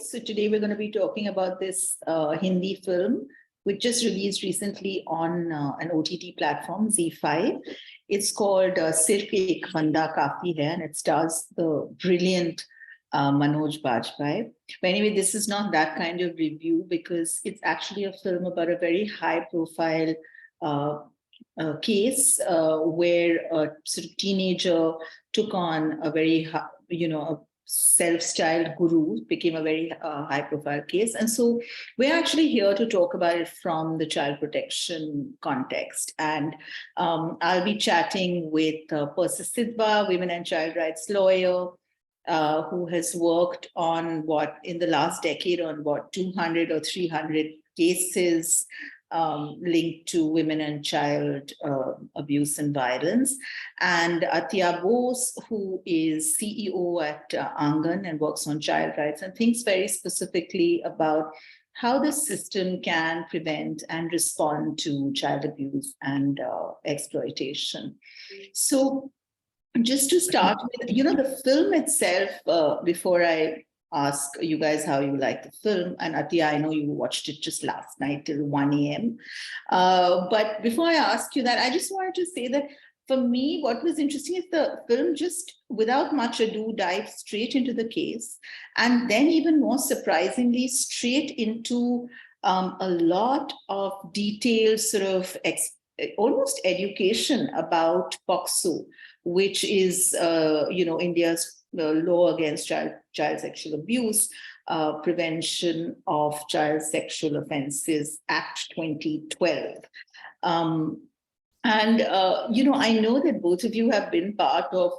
So today we're going to be talking about this Hindi film, which just released recently on an OTT platform, Z5. It's called Sirf Bandaa, Kaafi hai, and it stars the brilliant Manoj Bajpayee. But anyway, this is not that kind of review because it's actually a film about a very high-profile case where a sort of teenager took on a very, a self-styled guru, became a very high-profile case. And so we're actually here to talk about it from the child protection context. And I'll be chatting with Persis Sidhva, women and child rights lawyer, who has worked on in the last decade on 200 or 300 cases linked to women and child abuse and violence, and Atiya Bose, who is CEO at Angan and works on child rights and thinks very specifically about how the system can prevent and respond to child abuse and exploitation. So just to start with, the film itself, before I ask you guys how you like the film, and Atiya, I know you watched it just last night till 1 a.m. But before I ask you that, I just wanted to say that for me, what was interesting is the film just, without much ado, dived straight into the case, and then even more surprisingly, straight into a lot of detailed sort of almost education about POCSO, which is, India's law against child sexual abuse, Prevention of Child Sexual Offences Act 2012. I know that both of you have been part of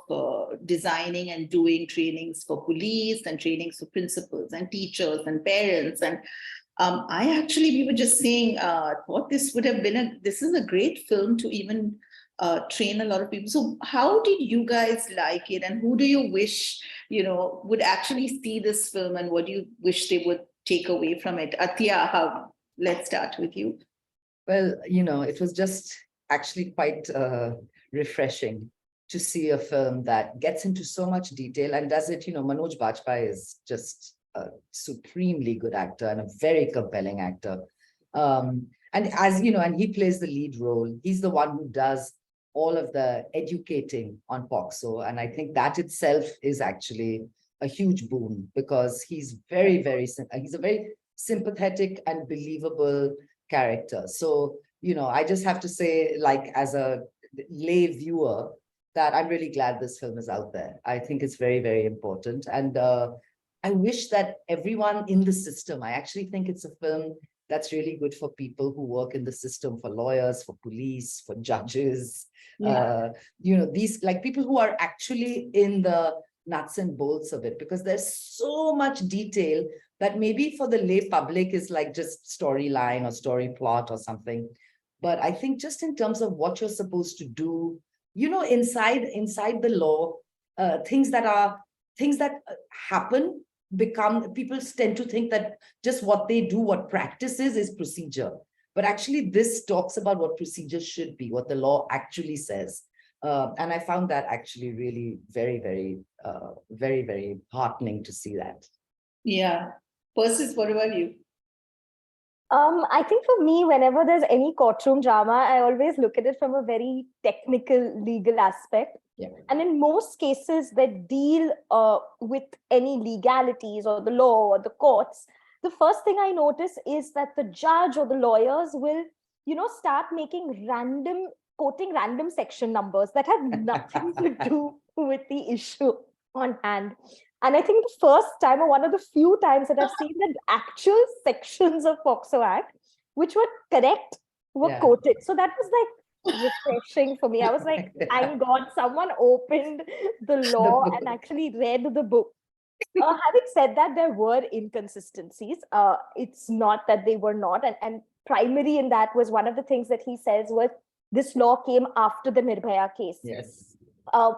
designing and doing trainings for police and trainings for principals and teachers and parents. And we were just saying, thought this would have been this is a great film to even train a lot of people. So how did you guys like it, and who do you wish, would actually see this film, and what do you wish they would take away from it? Atiya, let's start with you. Well, it was just actually quite refreshing to see a film that gets into so much detail and does it. Manoj Bajpayee is just a supremely good actor and a very compelling actor. And and he plays the lead role. He's the one who does all of the educating on POCSO. And I think that itself is actually a huge boon, because he's he's a very sympathetic and believable character. So, I just have to say, like, as a lay viewer, that I'm really glad this film is out there. I think it's very, very important. And I wish that everyone in the system, I actually think it's a film that's really good for people who work in the system, for lawyers, for police, for judges, these like people who are actually in the nuts and bolts of it, because there's so much detail that maybe for the lay public is like just storyline or story plot or something. But I think just in terms of what you're supposed to do, inside the law, things that happen people tend to think that just what they do, what practice is procedure. But actually this talks about what procedure should be, what the law actually says. And I found that actually really very, very, very, very heartening to see that. Yeah. Persis, what about you? I think for me, whenever there's any courtroom drama, I always look at it from a very technical, legal aspect. Yeah. And in most cases that deal with any legalities or the law or the courts, the first thing I notice is that the judge or the lawyers will, start quoting random section numbers that have nothing to do with the issue on hand. And I think the first time, or one of the few times that I've seen that actual sections of POCSO Act, which were correct, were quoted. So that was like refreshing for me. I was like, thank God someone opened the law and actually read the book. Having said that, there were inconsistencies. It's not that they were not. And primary in that was one of the things that he says was this law came after the Nirbhaya case. Yes.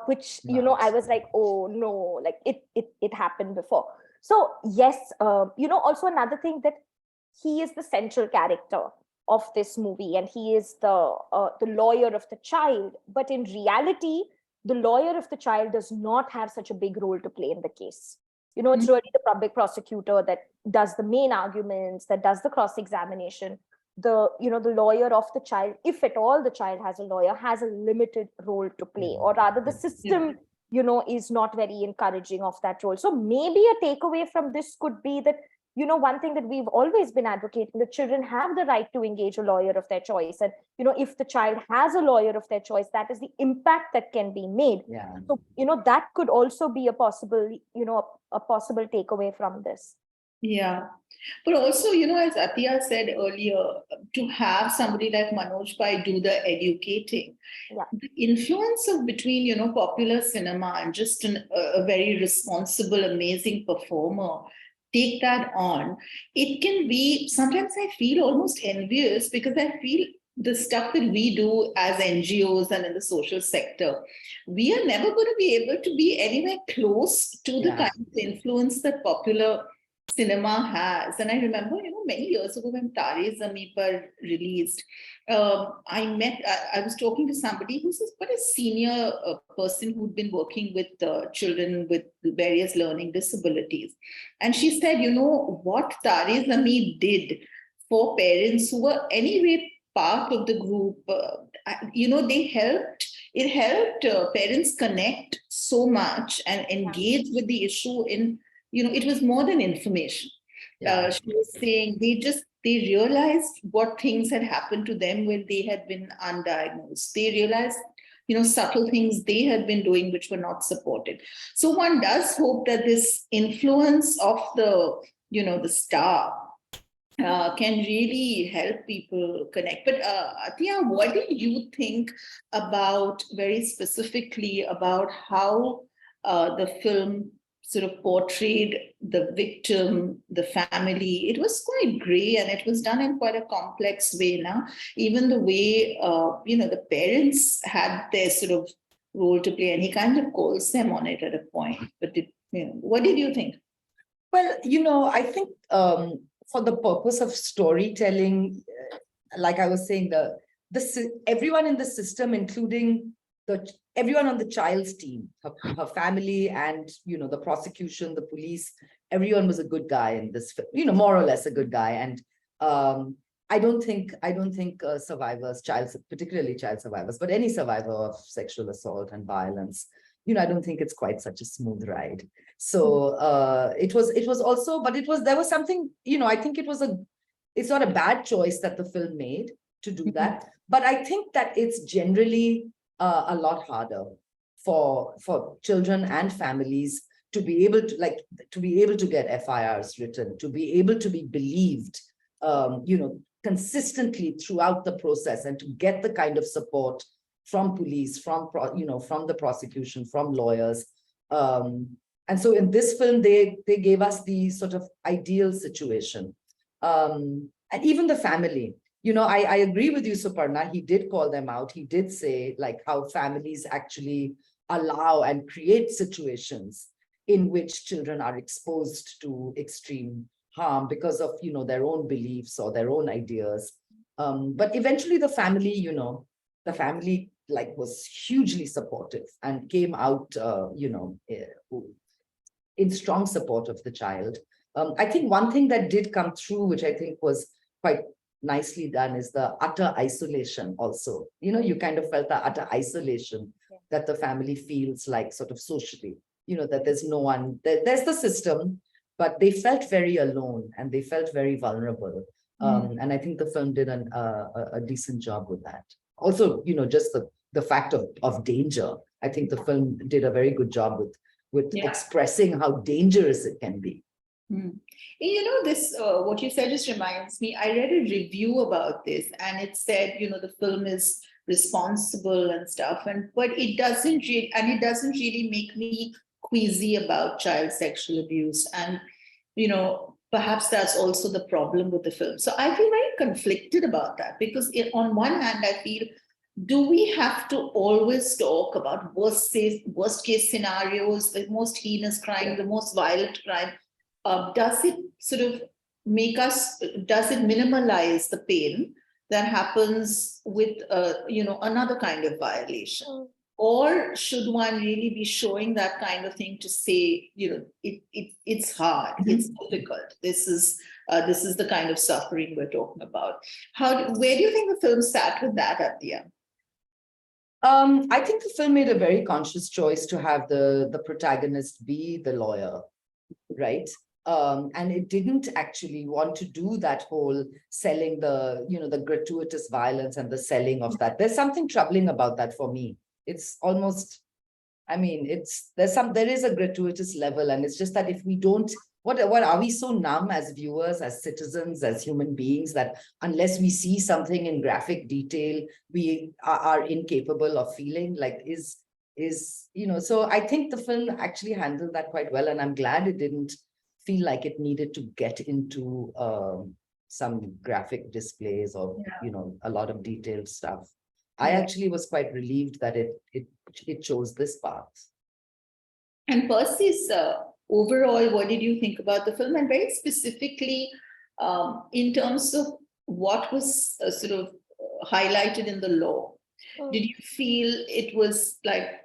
Which, I was like, oh no, like it happened before. So yes, also another thing that he is the central character of this movie, and he is the lawyer of the child. But in reality, the lawyer of the child does not have such a big role to play in the case. It's really the public prosecutor that does the main arguments, that does the cross-examination. The lawyer of the child, if at all the child has a lawyer, has a limited role to play, or rather the system is not very encouraging of that role. So maybe a takeaway from this could be that, one thing that we've always been advocating, that children have the right to engage a lawyer of their choice. And, if the child has a lawyer of their choice, that is the impact that can be made. Yeah. So, that could also be a possible, a possible takeaway from this. Yeah. But also, as Atiya said earlier, to have somebody like Manoj Bajpayee do the educating, the influence of between, popular cinema and just a very responsible, amazing performer, take that on. It can be, sometimes I feel almost envious, because I feel the stuff that we do as NGOs and in the social sector, we are never going to be able to be anywhere close to the kind of influence that popular cinema has. And I remember, many years ago when Tare Zameen Par released, I was talking to somebody who's quite a senior person who'd been working with children with various learning disabilities. And she said, what Tare Zameen did for parents who were anyway part of the group, it helped parents connect so much and engage with the issue in, it was more than information. She was saying they realized what things had happened to them when they had been undiagnosed. They realized, subtle things they had been doing which were not supported. So one does hope that this influence of the star can really help people connect. But Atiya, what do you think about, very specifically, about how the film sort of portrayed the victim, the family? It was quite gray, and it was done in quite a complex way. Now, even the way the parents had their sort of role to play, and he kind of calls them on it at a point. But what did you think? Well, I think for the purpose of storytelling, like I was saying, everyone in the system, including everyone on the child's team, her family, and the prosecution, the police, everyone was a good guy in this, more or less a good guy. And I don't think survivors, particularly child survivors, but any survivor of sexual assault and violence, I don't think it's quite such a smooth ride. So it was also, but there was something, I think it's not a bad choice that the film made to do that. But I think that it's generally a lot harder for children and families to be able to get FIRs written, to be able to be believed, consistently throughout the process, and to get the kind of support from police, from the prosecution, from lawyers. And so in this film, they gave us the sort of ideal situation. And even the family, I agree with you, Suparna. He did call them out. He did say like how families actually allow and create situations in which children are exposed to extreme harm because of, their own beliefs or their own ideas. But eventually the family, was hugely supportive and came out, in strong support of the child. I think one thing that did come through, which I think was quite nicely done, is the utter isolation also. You kind of felt the utter isolation that the family feels like sort of socially, that there's no one, there's the system, but they felt very alone and they felt very vulnerable. And I think the film did a decent job with that. Also, just the fact of danger. I think the film did a very good job with expressing how dangerous it can be. This, what you said just reminds me, I read a review about this, and it said, the film is responsible and stuff, but it doesn't really make me queasy about child sexual abuse. And, perhaps that's also the problem with the film. So I feel very conflicted about that, because on one hand, I feel, do we have to always talk about worst case scenarios, the most heinous crime, the most violent crime? Does it sort of does it minimalize the pain that happens with, another kind of violation? Or should one really be showing that kind of thing to say, it's hard, it's difficult. This is the kind of suffering we're talking about. Where do you think the film sat with that, Atiya? I think the film made a very conscious choice to have the protagonist be the lawyer, right? And it didn't actually want to do that whole selling the gratuitous violence and the selling of that. There's something troubling about that for me. It's almost, I mean, there is a gratuitous level, and it's just that if we don't, what are we so numb as viewers, as citizens, as human beings, that unless we see something in graphic detail, we are incapable of feeling like so I think the film actually handled that quite well, and I'm glad it didn't feel like it needed to get into some graphic displays or a lot of detailed stuff. I actually was quite relieved that it chose this path. And Persis, overall, what did you think about the film? And very specifically, in terms of what was sort of highlighted in the law, did you feel it was like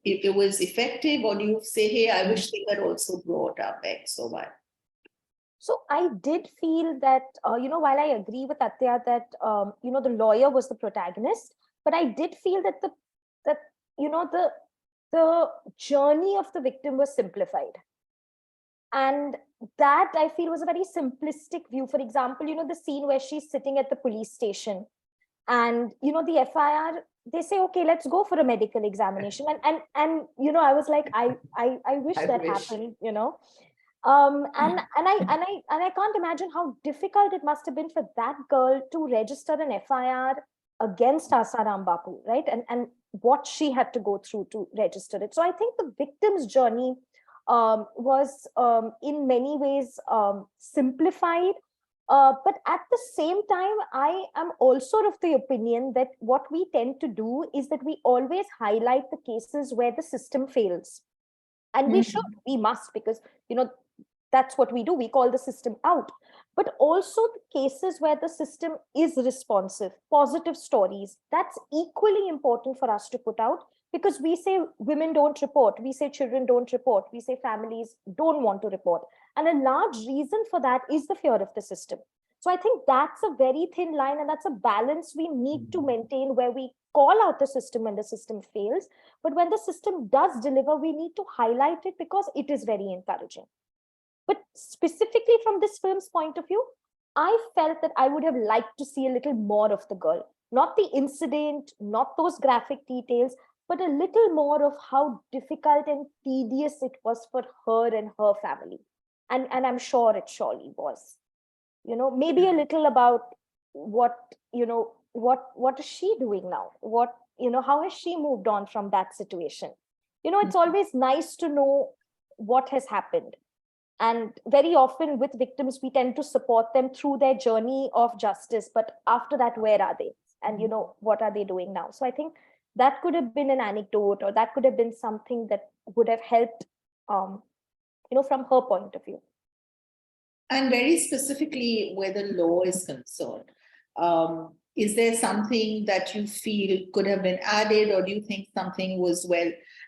it was effective, or do you say, hey, I wish they had also brought up X or Y? So I did feel that, while I agree with Atiya that, the lawyer was the protagonist, but I did feel that the journey of the victim was simplified. And that I feel was a very simplistic view. For example, the scene where she's sitting at the police station and, the FIR, they say, okay, let's go for a medical examination. And I was like, I wish that happened, and I can't imagine how difficult it must have been for that girl to register an FIR against Asaram Bapu, right? And what she had to go through to register it. So I think the victim's journey was in many ways simplified. But at the same time, I am also of the opinion that what we tend to do is that we always highlight the cases where the system fails. And we must, because, that's what we do. We call the system out. But also the cases where the system is responsive, positive stories, that's equally important for us to put out, because we say women don't report, we say children don't report, we say families don't want to report. And a large reason for that is the fear of the system. So I think that's a very thin line, and that's a balance we need to maintain, where we call out the system when the system fails. But when the system does deliver, we need to highlight it because it is very encouraging. But specifically from this film's point of view, I felt that I would have liked to see a little more of the girl, not the incident, not those graphic details, but a little more of how difficult and tedious it was for her and her family. And I'm sure it surely was. Maybe a little about what is she doing now? How has she moved on from that situation? It's always nice to know what has happened. And very often with victims, we tend to support them through their journey of justice. But after that, where are they? And, what are they doing now? So I think that could have been an anecdote, or that could have been something that would have helped, from her point of view. And very specifically where the law is concerned, is there something that you feel could have been added, or do you think something was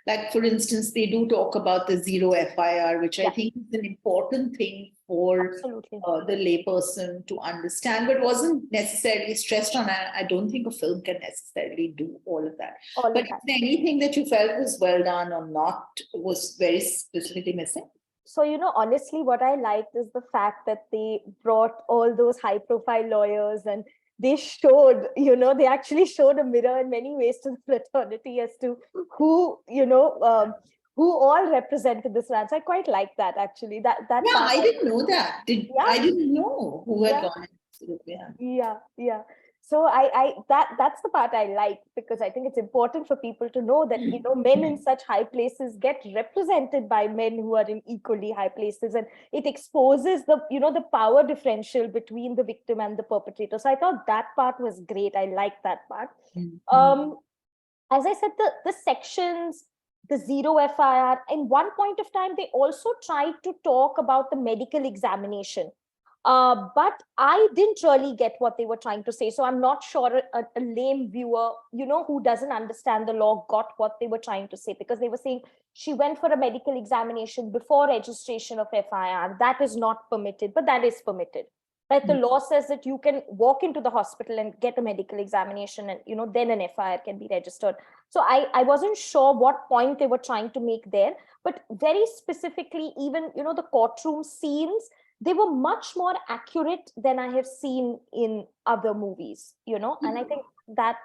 like, for instance, they do talk about the zero FIR, which I think is an important thing for the layperson to understand, but wasn't necessarily stressed on. I don't think a film can necessarily do all of that. But is there anything that you felt was well done or not, was very specifically missing? So, honestly, what I liked is the fact that they brought all those high profile lawyers, and they showed, they actually showed a mirror in many ways to the fraternity as to who, who all represented this man. So I quite like that, actually. I didn't know that. I didn't know who had gone into it. Yeah. So that's the part I like, because I think it's important for people to know that, men in such high places get represented by men who are in equally high places, and it exposes the, the power differential between the victim and the perpetrator. So I thought that part was great. I liked that part. As I said, the sections, the zero FIR, in one point of time, they also tried to talk about the medical examination. But I didn't really get what they were trying to say. So I'm not sure a lame viewer, who doesn't understand the law got what they were trying to say, because they were saying she went for a medical examination before registration of FIR. That is not permitted, but that is permitted. Right? The law says that you can walk into the hospital and get a medical examination, and then an FIR can be registered. So I wasn't sure what point they were trying to make there, but very specifically, even the courtroom scenes, they were much more accurate than I have seen in other movies, and I think that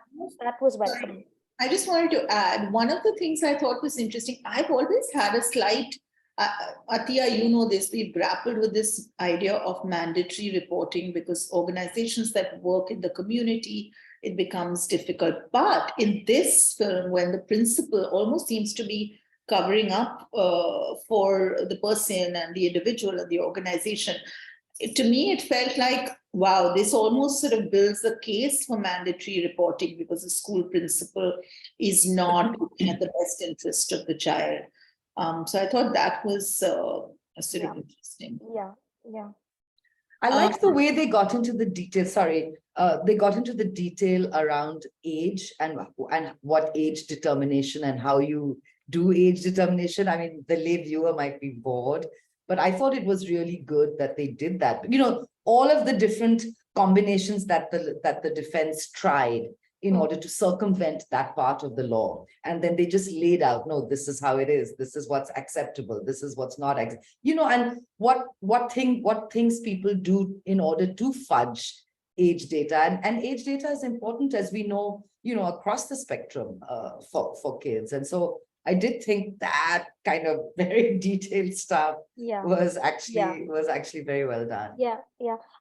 was welcome. I just wanted to add, one of the things I thought was interesting, I've always had a slight, Atiya, you know this, we've grappled with this idea of mandatory reporting because organizations that work in the community, it becomes difficult. But in this film, when the principal almost seems to be covering up for the person and the individual and the organization, to me, it felt like, wow, this almost sort of builds a case for mandatory reporting because the school principal is not looking at the best interest of the child. So I thought that was sort of interesting. Yeah. I like the way they got into the detail. Sorry, they got into the detail around age and what age determination and how you do age determination. I mean, the lay viewer might be bored, but I thought it was really good that they did that. All of the different combinations that the defense tried in order to circumvent that part of the law. And then they just laid out, no, this is how it is. This is what's acceptable. This is what's not, and what things people do in order to fudge age data. And age data is important, as we know, across the spectrum for kids. And so I did think that kind of very detailed stuff was actually very well done. Yeah.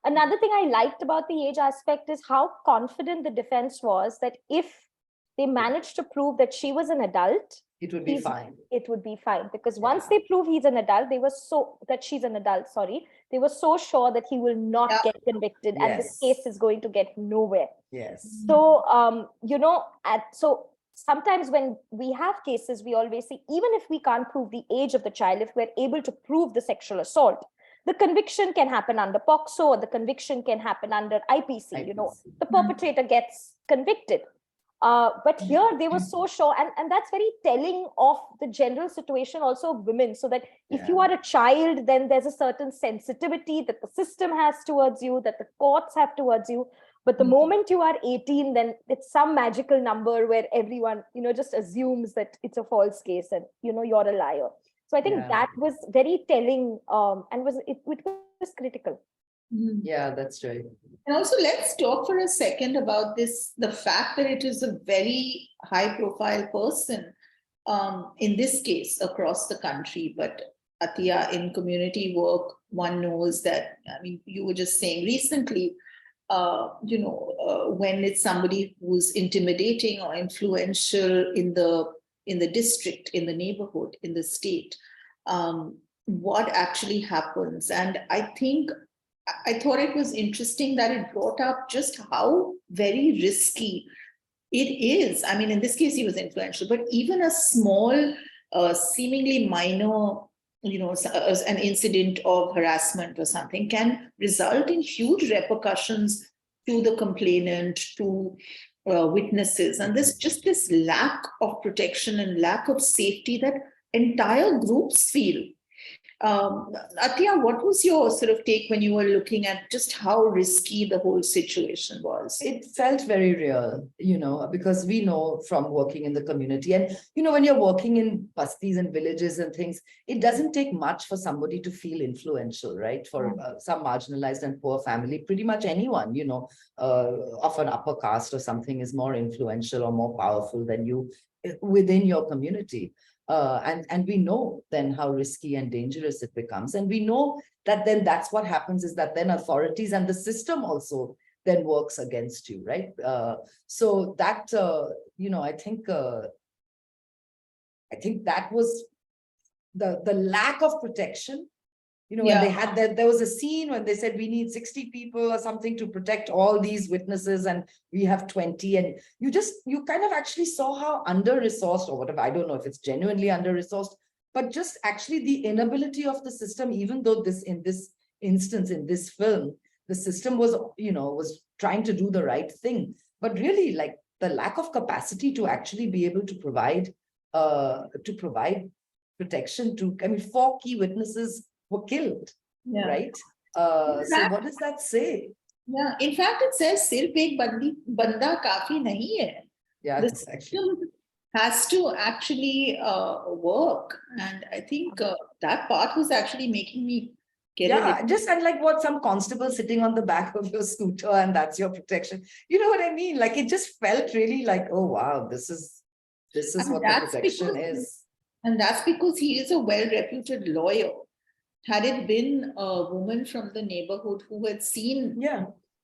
Another thing I liked about the age aspect is how confident the defense was that if they managed to prove that she was an adult, it would be fine. It would be fine, because once they prove he's an adult, she's an adult, sorry, they were so sure that he will not get convicted and the case is going to get nowhere. Yes. So, so sometimes when we have cases, we always say, even if we can't prove the age of the child, if we're able to prove the sexual assault, the conviction can happen under POCSO, or the conviction can happen under IPC. The perpetrator gets convicted. But here they were so sure, and that's very telling of the general situation also of women, so that if you are a child, then there's a certain sensitivity that the system has towards you, that the courts have towards you. But the moment you are 18, then it's some magical number where everyone, just assumes that it's a false case and, you're a liar. So I think that was very telling, and it was critical. Yeah, that's right. And also, let's talk for a second about the fact that it is a very high profile person in this case across the country. But Atiya, in community work, one knows that, I mean, you were just saying recently, when it's somebody who's intimidating or influential in the district, in the neighborhood, in the state, what actually happens. And I thought it was interesting that it brought up just how very risky it is. I mean, in this case, he was influential, but even a small, seemingly minor, an incident of harassment or something can result in huge repercussions to the complainant, to witnesses. And this lack of protection and lack of safety that entire groups feel. Atiya, what was your sort of take when you were looking at just how risky the whole situation was? It felt very real, because we know from working in the community, and, when you're working in bastis and villages and things, it doesn't take much for somebody to feel influential, right? For some marginalized and poor family, pretty much anyone, of an upper caste or something is more influential or more powerful than you within your community. And we know then how risky and dangerous it becomes. And we know that then that's what happens, is that then authorities and the system also then works against you, right? So that, I think that was the lack of protection. When they had that, there was a scene when they said we need 60 people or something to protect all these witnesses, and we have 20. And you kind of actually saw how under-resourced, or whatever, I don't know if it's genuinely under-resourced, but just actually the inability of the system, even though in instance in this film, the system was, was trying to do the right thing, but really like the lack of capacity to actually be able to provide protection to, 4 key witnesses were killed, right? So what does that say? Yeah, in fact, it says Sirf ek banda kaafi nahi hai. Yeah, The exactly. system has to actually work, and I think that part was actually making me get Yeah, just unlike what some constable sitting on the back of your scooter and that's your protection. You know what I mean? Like it just felt really like, oh wow, this is what the protection is. And that's because he is a well-reputed lawyer. Had it been a woman from the neighborhood who had seen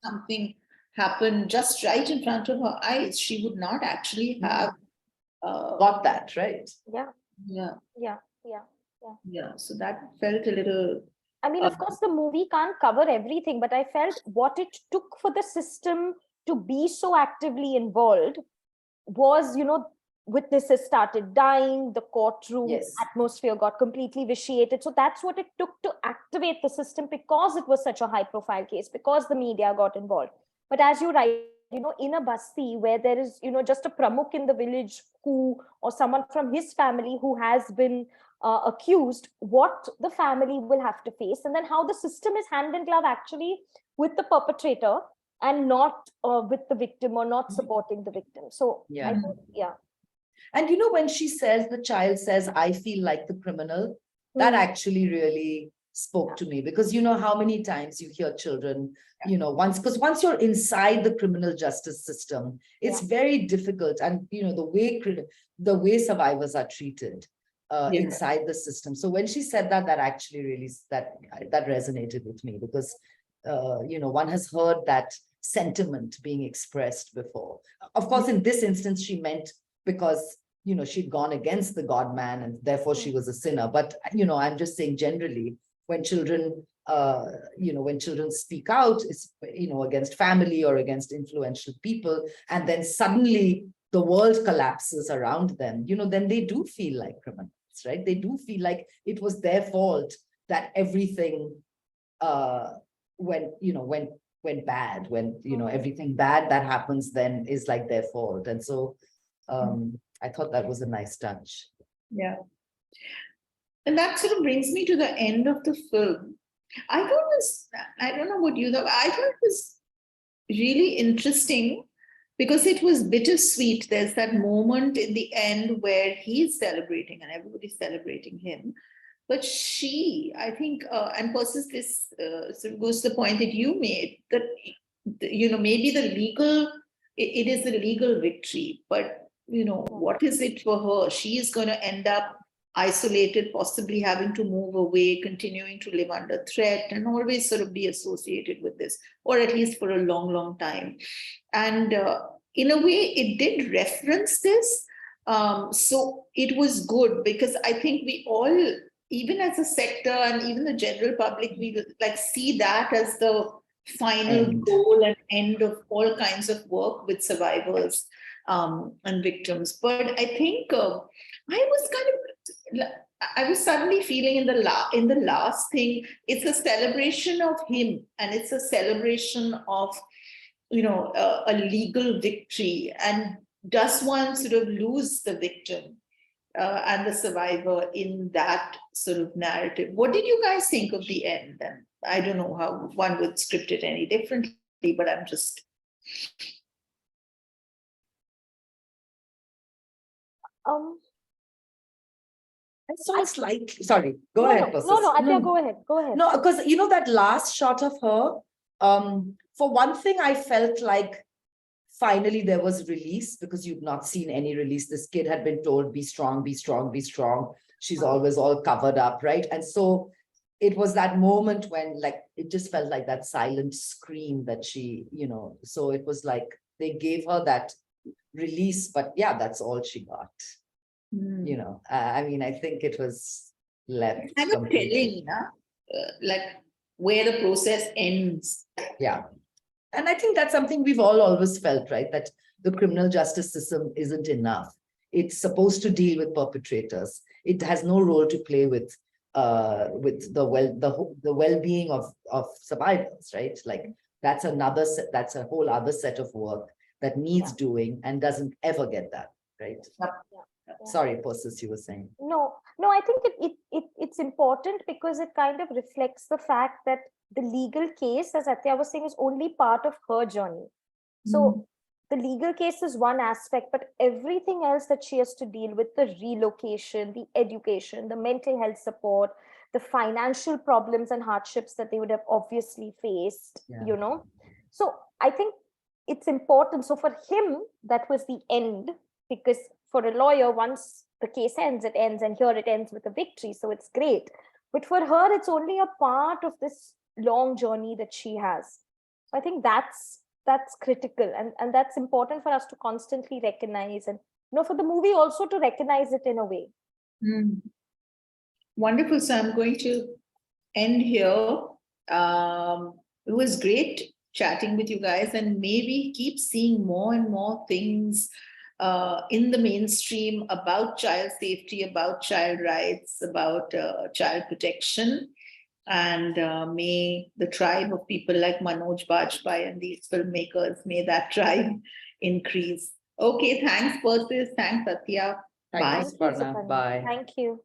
something happen just right in front of her eyes, she would not actually have got that, right? Yeah. So that felt a little. I mean, of course, the movie can't cover everything, but I felt what it took for the system to be so actively involved was, witnesses started dying, the courtroom atmosphere got completely vitiated. So that's what it took to activate the system, because it was such a high profile case, because the media got involved. But as you write, in a basti where there is, just a pramukh in the village or someone from his family who has been accused, what the family will have to face, and then how the system is hand in glove actually with the perpetrator and not with the victim, or not supporting the victim. So I think, And when she says, the child says, I feel like the criminal, that actually really spoke to me, because how many times you hear children, once you're inside the criminal justice system, it's very difficult. And, the way survivors are treated inside the system. So when she said that actually really, that resonated with me, because, one has heard that sentiment being expressed before. Of course, in this instance, she meant because, she'd gone against the God man and therefore she was a sinner. But, I'm just saying generally, when children, when children speak out, against family or against influential people, and then suddenly the world collapses around them, then they do feel like criminals, right? They do feel like it was their fault that everything went bad, when, everything bad that happens then is like their fault. And so I thought that was a nice touch. Yeah. And that sort of brings me to the end of the film. I thought this, I don't know what you thought, I thought it was really interesting because it was bittersweet. There's that moment in the end where he's celebrating and everybody's celebrating him. But she, I think, and Persis, this sort of goes to the point that you made, that, maybe it is a legal victory, but, what is it for her? She is going to end up isolated, possibly having to move away, continuing to live under threat, and always sort of be associated with this, or at least for a long, long time. And in a way, it did reference this. So it was good, because I think we all, even as a sector and even the general public, we like see that as the final goal and end of all kinds of work with survivors and victims. But I think I was suddenly feeling in the last thing, it's a celebration of him, and it's a celebration of, a legal victory. And does one sort of lose the victim and the survivor in that sort of narrative? What did you guys think of the end? And I don't know how one would script it any differently, but I'm just... I saw slightly, sorry, go ahead. No, Atiya, go ahead. No, because that last shot of her, for one thing, I felt like finally there was release, because you've not seen any release. This kid had been told, be strong, be strong, be strong. She's always all covered up, right? And so it was that moment when, like, it just felt like that silent scream that she, so it was like they gave her that release, but yeah, that's all she got. I mean, I think it was left kind of telling, like where the process ends. Yeah. And I think that's something we've all always felt, right? That the criminal justice system isn't enough. It's supposed to deal with perpetrators. It has no role to play with with the well-being of survivors, right? Like that's that's a whole other set of work that needs doing and doesn't ever get that, right? Sorry, Persis, you were saying. No, I think it's important because it kind of reflects the fact that the legal case, as Atiya was saying, is only part of her journey. So the legal case is one aspect, but everything else that she has to deal with, the relocation, the education, the mental health support, the financial problems and hardships that they would have obviously faced, you know. So I think it's important. So for him, that was the end, because for a lawyer, once the case ends, it ends, and here it ends with a victory. So it's great. But for her, it's only a part of this long journey that she has. So I think that's critical, and that's important for us to constantly recognize, and for the movie also to recognize it in a way. Wonderful. So I'm going to end here. It was great chatting with you guys, and maybe keep seeing more and more things in the mainstream about child safety, about child rights, about child protection. And may the tribe of people like Manoj Bajpayee and these filmmakers, may that tribe increase. Okay, thanks, Persis. Thanks, Atiya. Bye. Thank you, Suparna. Bye. Thank you.